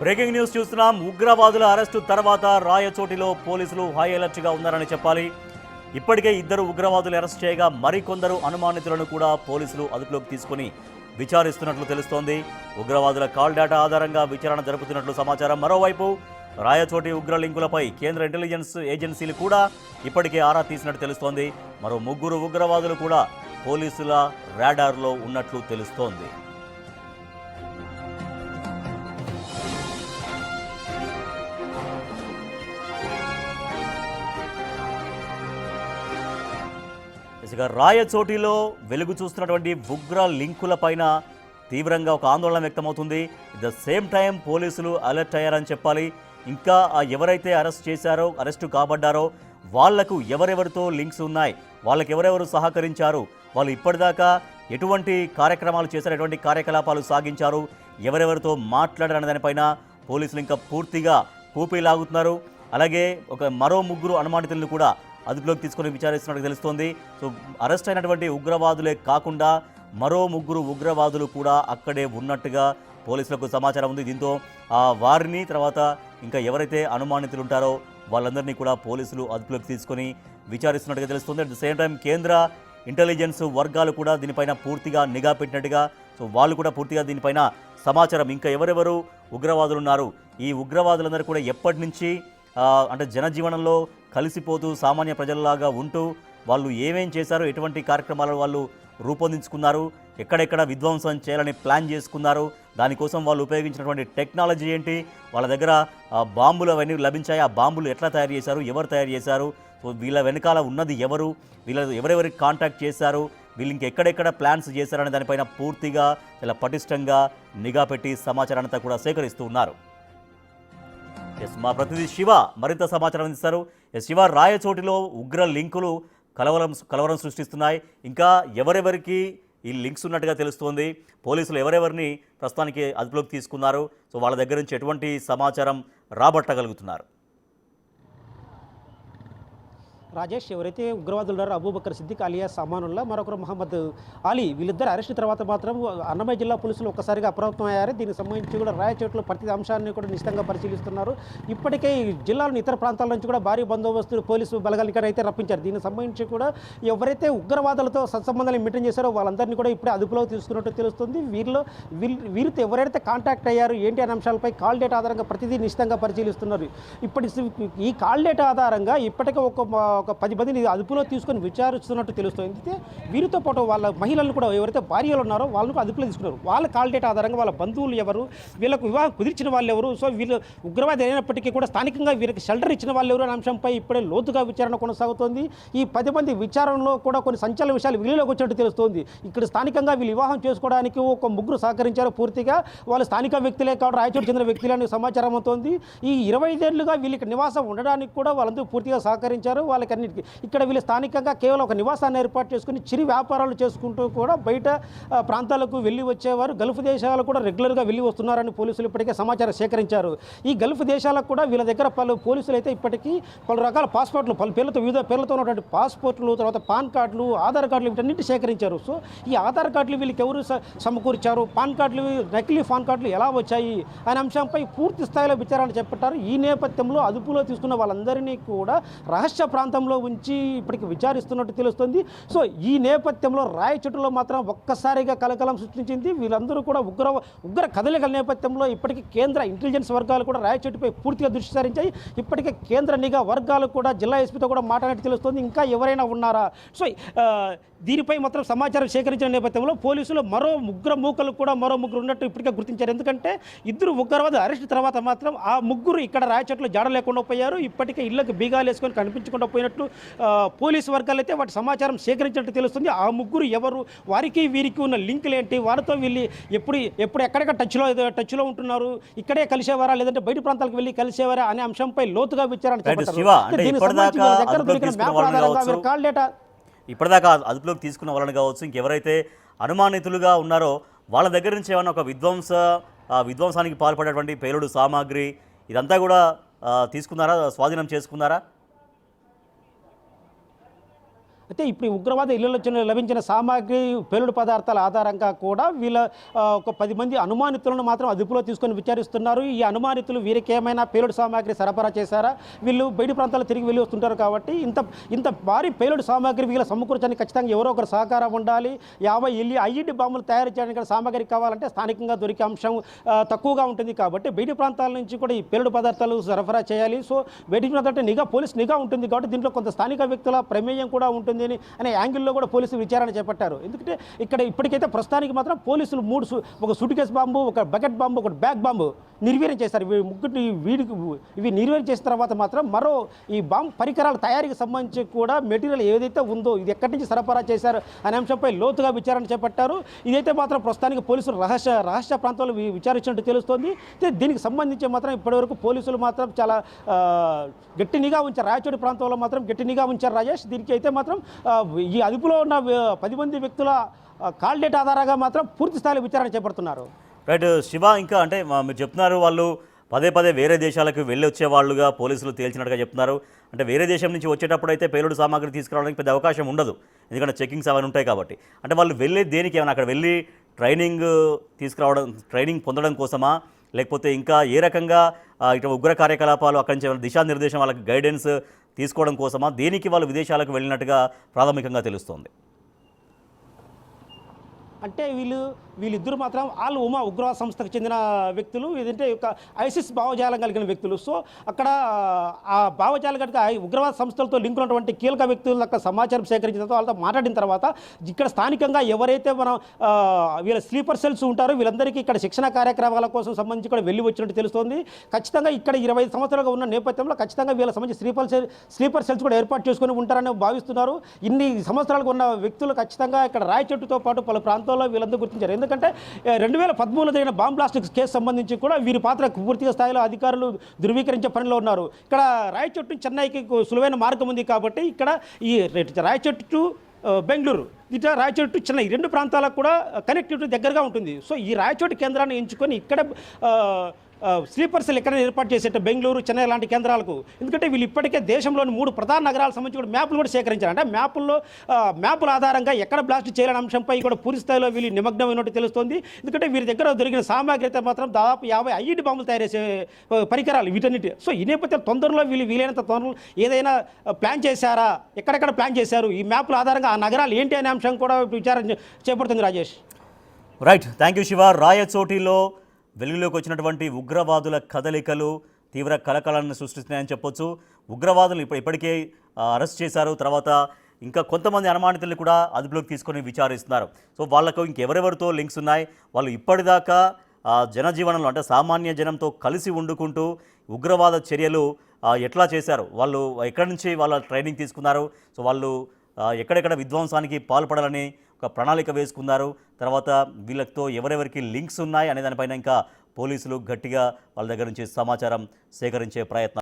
Breaking news చూస్తున్నాం. ఉగ్రవాదుల arrest తర్వాత రాయచోటిలో పోలీసులు హై అలర్ట్ గా ఉన్నారని చెప్పాలి. ఇప్పటికే ఇద్దరు ఉగ్రవాదులు అరెస్ట్ చేయగా మరికొందరు అనుమానితులను కూడా పోలీసులు అదుపులోకి తీసుకుని విచారిస్తున్నట్లు తెలుస్తోంది. ఉగ్రవాదుల కాల్ డేటా ఆధారంగా విచారణ జరుపుతున్నట్లు సమాచారం. మరోవైపు రాయచోటి ఉగ్ర లింకులపై కేంద్ర ఇంటెలిజెన్స్ ఏజెన్సీలు కూడా ఇప్పటికే ఆరా తీసినట్టు తెలుస్తోంది. మరో ముగ్గురు ఉగ్రవాదులు కూడా పోలీసుల రాడార్లో ఉన్నట్లు తెలుస్తోంది. రాయచోటిలో వెలుగు చూస్తున్నటువంటి ఉగ్ర లింకులపైన తీవ్రంగా ఒక ఆందోళన వ్యక్తమవుతుంది. ఎట్ ద సేమ్ టైం పోలీసులు అలర్ట్ అయ్యారని చెప్పాలి. ఇంకా ఎవరైతే అరెస్టు కాబడ్డారో వాళ్లకు ఎవరెవరితో లింక్స్ ఉన్నాయి, వాళ్ళకి ఎవరెవరు సహకరించారు, వాళ్ళు ఇప్పటిదాకా ఎటువంటి కార్యక్రమాలు చేశారు, ఎటువంటి కార్యకలాపాలు సాగించారు, ఎవరెవరితో మాట్లాడారనే దానిపైన పోలీసులు ఇంకా పూర్తిగా కూపీలాగుతున్నారు. అలాగే మరో ముగ్గురు అనుమానితులను కూడా అదుపులోకి తీసుకుని విచారిస్తున్నట్టు తెలుస్తోంది. సో అరెస్ట్ అయినటువంటి ఉగ్రవాదులే కాకుండా మరో ముగ్గురు ఉగ్రవాదులు కూడా అక్కడే ఉన్నట్టుగా పోలీసులకు సమాచారం ఉంది. దీంతో వారిని తర్వాత ఇంకా ఎవరైతే అనుమానితులు ఉంటారో వాళ్ళందరినీ కూడా పోలీసులు అదుపులోకి తీసుకొని విచారిస్తున్నట్టుగా తెలుస్తుంది. అట్ ద సేమ్ టైం కేంద్ర ఇంటెలిజెన్స్ వర్గాలు కూడా దీనిపైన పూర్తిగా నిఘా పెట్టినట్టుగా, సో వాళ్ళు కూడా పూర్తిగా దీనిపైన సమాచారం ఇంకా ఎవరెవరు ఉగ్రవాదులు ఉన్నారు, ఈ ఉగ్రవాదులందరూ కూడా ఎప్పటి నుంచి అంటే జనజీవనంలో కలిసిపోతూ సామాన్య ప్రజల్లాగా ఉంటూ వాళ్ళు ఏమేం చేశారు, ఎటువంటి కార్యక్రమాలు వాళ్ళు రూపొందించుకున్నారు, ఎక్కడెక్కడ విధ్వంసం చేయాలని ప్లాన్ చేసుకున్నారు, దానికోసం వాళ్ళు ఉపయోగించినటువంటి టెక్నాలజీ ఏంటి, వాళ్ళ దగ్గర బాంబులు అవన్నీ లభించాయి, ఆ బాంబులు ఎట్లా తయారు చేశారు, ఎవరు తయారు చేశారు, సో వీళ్ళ వెనకాల ఉన్నది ఎవరు, ఎవరెవరికి కాంటాక్ట్ చేశారు, వీళ్ళు ఇంకెక్కడెక్కడ ప్లాన్స్ చేశారనే దానిపైన పూర్తిగా చాలా పటిష్టంగా నిఘా పెట్టి సమాచారాన్ని కూడా సేకరిస్తూ ఉన్నారు. మా ప్రతినిధి శివ మరింత సమాచారం అందిస్తారు. శివ, రాయచోటిలో ఉగ్ర లింకులు కలవరం సృష్టిస్తున్నాయి. ఇంకా ఎవరెవరికి ఈ లింక్స్ ఉన్నట్టుగా తెలుస్తోంది, పోలీసులు ఎవరెవరిని ప్రస్తుతానికి అదుపులోకి తీసుకున్నారు, సో వాళ్ళ దగ్గర నుంచి ఎటువంటి సమాచారం రాబట్టగలుగుతున్నారు? రాజేష్, ఎవరైతే ఉగ్రవాదులు ఉన్నారో అబూబకర్ సిద్దిక్ అలియాస్ అమానుల్లా, మరొకరు మహమ్మద్ అలీ, వీళ్ళిద్దరు అరెస్ట్ తర్వాత మాత్రం అన్నమయ్య జిల్లా పోలీసులు ఒక్కసారిగా అప్రమత్తం అయ్యారు. దీనికి సంబంధించి కూడా రాయచోట్లో ప్రతి అంశాన్ని కూడా నిశ్చితంగా పరిశీలిస్తున్నారు. ఇప్పటికే ఈ జిల్లాలోని ఇతర ప్రాంతాల నుంచి కూడా భారీ బందోబస్తు పోలీసు బలగాలు ఇక్కడ అయితే రప్పించారు. దీనికి సంబంధించి కూడా ఎవరైతే ఉగ్రవాదులతో సత్సంబంధాలు మెయింటైన్ చేశారో వాళ్ళందరినీ కూడా ఇప్పుడే అదుపులోకి తీసుకున్నట్టు తెలుస్తుంది. వీరితో ఎవరైతే కాంటాక్ట్ అయ్యారు ఏంటి అనే అంశాలపై కాల్ డేటా ఆధారంగా ప్రతిదీ నిశ్చితంగా పరిశీలిస్తున్నారు. ఈ కాల్ డేటా ఆధారంగా ఇప్పటికే ఒక 10 మందిని అదుపులో తీసుకొని విచారిస్తున్నట్టు తెలుస్తుంది. వీరితో పాటు వాళ్ళ మహిళలను కూడా ఎవరైతే భార్యలు ఉన్నారో వాళ్ళకు అదుపులో తీసుకున్నారు. వాళ్ళ కాల్ డేటా ఆధారంగా వాళ్ళ బంధువులు ఎవరు, వీళ్ళకు వివాహం కుదిర్చిన వాళ్ళు ఎవరు, సో వీళ్ళు ఉగ్రవాది అయినప్పటికీ కూడా స్థానికంగా వీరికి షెల్టర్ ఇచ్చిన వాళ్ళు ఎవరు అనే అంశంపై ఇప్పుడే లోతుగా విచారణ కొనసాగుతోంది. ఈ 10 మంది విచారణలో కూడా కొన్ని సంచలన విషయాలు వీళ్ళలోకి వచ్చినట్టు తెలుస్తోంది. ఇక్కడ స్థానికంగా వీళ్ళు వివాహం చేసుకోవడానికి ఒక ముగ్గురు సహకరించారు. పూర్తిగా వాళ్ళు స్థానిక వ్యక్తులే కావడం, రాయచోటు చెందిన వ్యక్తులని సమాచారం అవుతోంది. ఈ 25 ఏళ్లుగా వీళ్ళకి నివాసం ఉండడానికి కూడా వాళ్ళందరూ పూర్తిగా సహకరించారు. వాళ్ళకి అన్నిటికీ ఇక్కడ వీళ్ళు స్థానికంగా కేవలం ఒక నివాసాన్ని ఏర్పాటు చేసుకుని చిరు వ్యాపారాలు చేసుకుంటూ కూడా బయట ప్రాంతాలకు వెళ్ళి వచ్చేవారు. గల్ఫ్ దేశాలు కూడా రెగ్యులర్గా వెళ్ళి వస్తున్నారని పోలీసులు ఇప్పటికే సమాచారం సేకరించారు. ఈ గల్ఫ్ దేశాలకు కూడా వీళ్ళ దగ్గర పోలీసులు అయితే ఇప్పటికీ పలు రకాల పాస్పోర్ట్లు, వివిధ పేర్లతో ఉన్నటువంటి పాస్పోర్ట్లు, తర్వాత పాన్ కార్డులు, ఆధార్ కార్డులు వీటన్నింటి సేకరించారు. సో ఈ ఆధార్ కార్డులు వీళ్ళకి ఎవరు సమకూర్చారు, పాన్ కార్డులు, నకిలీ పాన్ కార్డులు ఎలా వచ్చాయి అనే అంశంపై పూర్తి స్థాయిలో విచారణ చేపట్టారు. ఈ నేపథ్యంలో అదుపులో తీసుకున్న వాళ్ళందరినీ కూడా రహస్య ప్రాంతంలో ఉంచి ఇప్పటికి విచారిస్తున్నట్టు తెలుస్తుంది. సో ఈ నేపథ్యంలో రాయచోటులో మాత్రం ఒక్కసారిగా కలకలం సృష్టించింది. వీళ్ళందరూ కూడా ఉగ్ర కదలికల నేపథ్యంలో ఇప్పటికీ కేంద్ర ఇంటెలిజెన్స్ వర్గాలు కూడా రాయచోటుపై పూర్తిగా దృష్టి సారించాయి. ఇప్పటికే కేంద్ర నిఘా వర్గాలు కూడా జిల్లా ఎస్పీతో కూడా మాట్లాడినట్టు తెలుస్తుంది. ఇంకా ఎవరైనా ఉన్నారా, సో దీనిపై మాత్రం సమాచారం సేకరించిన నేపథ్యంలో పోలీసులు మరో ముగ్గురు ఉన్నట్టు ఇప్పటికే గుర్తించారు. ఎందుకంటే ఇద్దరు ఉగ్రవాదులు అరెస్ట్ తర్వాత మాత్రం ఆ ముగ్గురు ఇక్కడ రాయచోట్లో జాడ లేకుండా పోయారు. ఇప్పటికే ఇళ్లకు బీగాలు వేసుకొని కనిపించకుండా పోయినట్టు పోలీసు వర్గాలు అయితే వాటి సమాచారం సేకరించినట్టు తెలుస్తుంది. ఆ ముగ్గురు ఎవరు, వారికి వీరికి ఉన్న లింకులు ఏంటి, వారితో వీళ్ళు ఎప్పుడు ఎక్కడెక్కడ టచ్లో ఉంటున్నారు, ఇక్కడే కలిసేవారా లేదంటే బయట ప్రాంతాలకు వెళ్ళి కలిసేవారా అనే అంశంపై లోతుగా విచారణ ఇప్పటిదాకా అదుపులోకి తీసుకున్న వాళ్ళని కావచ్చు, ఇంకెవరైతే అనుమానితులుగా ఉన్నారో వాళ్ళ దగ్గర నుంచి ఏమైనా ఒక విధ్వంసానికి పాల్పడేటువంటి పేలుడు సామాగ్రి ఇదంతా కూడా తీసుకున్నారా, స్వాధీనం చేసుకున్నారా? అయితే ఇప్పుడు ఈ ఉగ్రవాద ఇళ్లలో లభించిన సామాగ్రి పేలుడు పదార్థాల ఆధారంగా కూడా వీళ్ళ ఒక 10 మంది అనుమానితులను మాత్రం అదుపులో తీసుకొని విచారిస్తున్నారు. ఈ అనుమానితులు వీరికి ఏమైనా పేలుడు సామాగ్రి సరఫరా చేశారా, వీళ్ళు బయట ప్రాంతాలు తిరిగి వెళ్ళి వస్తుంటారు కాబట్టి ఇంత భారీ పేలుడు సామాగ్రి వీళ్ళ సమకూర్చడానికి ఖచ్చితంగా ఎవరో ఒకరు సహకారం ఉండాలి. 50 ఐఈడీ బాంబులు తయారు చేయడానికి సామాగ్రి కావాలంటే స్థానికంగా దొరికే అంశం తక్కువగా ఉంటుంది కాబట్టి బయట ప్రాంతాల నుంచి కూడా ఈ పేలుడు పదార్థాలు సరఫరా చేయాలి. సో బయట ప్రాంతాలు పోలీస్ నిఘా ఉంటుంది కాబట్టి దీంట్లో కొంత స్థానిక వ్యక్తుల ప్రమేయం కూడా ఉంటుంది అనే యాంగిల్లో కూడా పోలీసులు విచారణ చేపట్టారు. ఎందుకంటే ఇక్కడ ఇప్పటికైతే ప్రస్తుతానికి మాత్రం పోలీసులు ఒక సూట్ కేస్ బాంబు, ఒక బకెట్ బాంబు, ఒక బ్యాగ్ బాంబు నిర్వీర్యం చేస్తారు. ఇవి నిర్వీర్యం చేసిన తర్వాత మాత్రం మరో ఈ బాంబు పరికరాల తయారీకి సంబంధించి కూడా మెటీరియల్ ఏదైతే ఉందో ఇది ఎక్కడి నుంచి సరఫరా చేశారు అనే అంశంపై లోతుగా విచారణ చేపట్టారు. ఇదైతే మాత్రం ప్రస్తుతానికి పోలీసులు రహస్య ప్రాంతాల్లో విచారించినట్టు తెలుస్తోంది. దీనికి సంబంధించి మాత్రం ఇప్పటివరకు పోలీసులు మాత్రం చాలా గట్టి నిఘా ఉంచారు. రాయచోటి ప్రాంతంలో మాత్రం గట్టి నిఘా ఉంచారు రాజేష్. దీనికి అయితే మాత్రం ఈ అదుపులో ఉన్న 10 మంది వ్యక్తుల కాల్ డేటా ఆధారంగా మాత్రం పూర్తి స్థాయిలో విచారణ చేపడుతున్నారు. రైట్ శివ, ఇంకా అంటే మీరు చెప్తున్నారు వాళ్ళు పదే వేరే దేశాలకు వెళ్ళి వచ్చేవాళ్ళుగా పోలీసులు తేల్చినట్టుగా చెప్తున్నారు. అంటే వేరే దేశం నుంచి వచ్చేటప్పుడు అయితే పేలుడు సామాగ్రి తీసుకురావడానికి పెద్ద అవకాశం ఉండదు, ఎందుకంటే చెకింగ్స్ అవన్నీ ఉంటాయి కాబట్టి. అంటే వాళ్ళు వెళ్ళే దేనికి, ఏమైనా అక్కడ వెళ్ళి ట్రైనింగ్ పొందడం కోసమా, లేకపోతే ఇంకా ఏ రకంగా ఇటు ఉగ్ర కార్యకలాపాలు అక్కడి నుంచి దిశానిర్దేశం వాళ్ళకి గైడెన్స్ తీసుకోవడం కోసమా, దేనికి వాళ్ళు విదేశాలకు వెళ్ళినట్టుగా ప్రాథమికంగా తెలుస్తోంది? అంటే వీళ్ళిద్దరు మాత్రం ఉమా ఉగ్రవాద సంస్థకు చెందిన వ్యక్తులు, ఏదంటే ఒక ఐసిస్ భావజాలం కలిగిన వ్యక్తులు. సో అక్కడ ఆ భావజాలం కలిగిన ఉగ్రవాద సంస్థలతో లింక్ ఉన్నటువంటి కీలక వ్యక్తులు అక్కడ సమాచారం సేకరించిన తర్వాత వాళ్ళతో మాట్లాడిన తర్వాత ఇక్కడ స్థానికంగా ఎవరైతే మనం వీళ్ళ స్లీపర్ సెల్స్ ఉంటారో వీళ్ళందరికీ ఇక్కడ శిక్షణ కార్యక్రమాల కోసం సంబంధించి కూడా వెళ్ళి వచ్చినట్టు తెలుస్తోంది. ఖచ్చితంగా ఇక్కడ 25 సంవత్సరాలుగా ఉన్న నేపథ్యంలో ఖచ్చితంగా వీళ్ళ సంబంధించి స్లీపర్ సెల్స్ కూడా ఏర్పాటు చేసుకొని ఉంటారని భావిస్తున్నారు. ఇన్ని సంవత్సరాలుగా ఉన్న వ్యక్తులు ఖచ్చితంగా ఇక్కడ రాయచెట్టుతో పాటు పలు ప్రాంతాల్లో వీళ్ళందరూ గుర్తించారు. ఎందుకంటే 2013లో జరిగిన బాంబ్ బ్లాస్ట్ కేసు సంబంధించి కూడా వీరి పాత్ర పూర్తిగా స్థాయిలో అధికారులు ధృవీకరించే పనిలో ఉన్నారు. ఇక్కడ రాయచోటు చెన్నైకి సులువైన మార్గం ఉంది కాబట్టి ఇక్కడ ఈ రాయచోటు టు బెంగళూరు, ఇట్లా రాయచోటు చెన్నై 2 ప్రాంతాలకు కూడా కనెక్టివిటీ దగ్గరగా ఉంటుంది. సో ఈ రాయచోటు కేంద్రాన్ని ఎంచుకొని ఇక్కడ స్లీపర్ సెల్ ఎక్కడైనా ఏర్పాటు చేసేట బెంగళూరు, చెన్నై లాంటి కేంద్రాలకు. ఎందుకంటే వీళ్ళు ఇప్పటికే దేశంలోని 3 ప్రధాన నగరాలకు సంబంధించి కూడా మ్యాప్లు కూడా సేకరించారు. అంటే మ్యాపుల ఆధారంగా ఎక్కడ బ్లాస్ట్ చేయాలనే అంశంపై కూడా పూర్తి స్థాయిలో వీళ్ళు నిమగ్నమైనట్టు తెలుస్తోంది. ఎందుకంటే వీరి దగ్గర దొరికిన సామాగ్రి అయితే మాత్రం దాదాపు 50 ఐఈడీ బాంబులు తయారు చేసే పరికరాలు వీటన్నిటి. సో ఈ నేపథ్యంలో తొందరలో వీలైనంత తొందరలో ఏదైనా ప్లాన్ చేశారా, ఎక్కడెక్కడ ప్లాన్ చేశారు, ఈ మ్యాప్ల ఆధారంగా ఆ నగరాలు ఏంటి అనే అంశం కూడా విచారణ చేపడుతుంది Rajesh. Right, thank you Shiva. రాయచోటిలో వెలుగులోకి వచ్చినటువంటి ఉగ్రవాదుల కదలికలు తీవ్ర కలకలాన్ని సృష్టిస్తున్నాయని చెప్పొచ్చు. ఉగ్రవాదులు ఇప్పటికే అరెస్ట్ చేశారు. తర్వాత ఇంకా కొంతమంది అనుమానితుల్ని కూడా అదుపులోకి తీసుకొని విచారిస్తున్నారు. సో వాళ్ళకు ఇంకెవరెవరితో లింక్స్ ఉన్నాయి, వాళ్ళు ఇప్పటిదాకా జనజీవనంలో అంటే సామాన్య జనంతో కలిసి వండుకుంటూ ఉగ్రవాద చర్యలు ఎట్లా చేశారు, వాళ్ళు ఎక్కడి నుంచి వాళ్ళ ట్రైనింగ్ తీసుకున్నారు, సో వాళ్ళు ఎక్కడెక్కడ విధ్వంసానికి పాల్పడాలని ఒక ప్రణాళిక వేసుకున్నారు, తర్వాత వీళ్ళతో ఎవరెవరికి లింక్స్ ఉన్నాయి అనే దానిపైన ఇంకా పోలీసులు గట్టిగా వాళ్ళ దగ్గర నుంచి సమాచారం సేకరించే ప్రయత్నం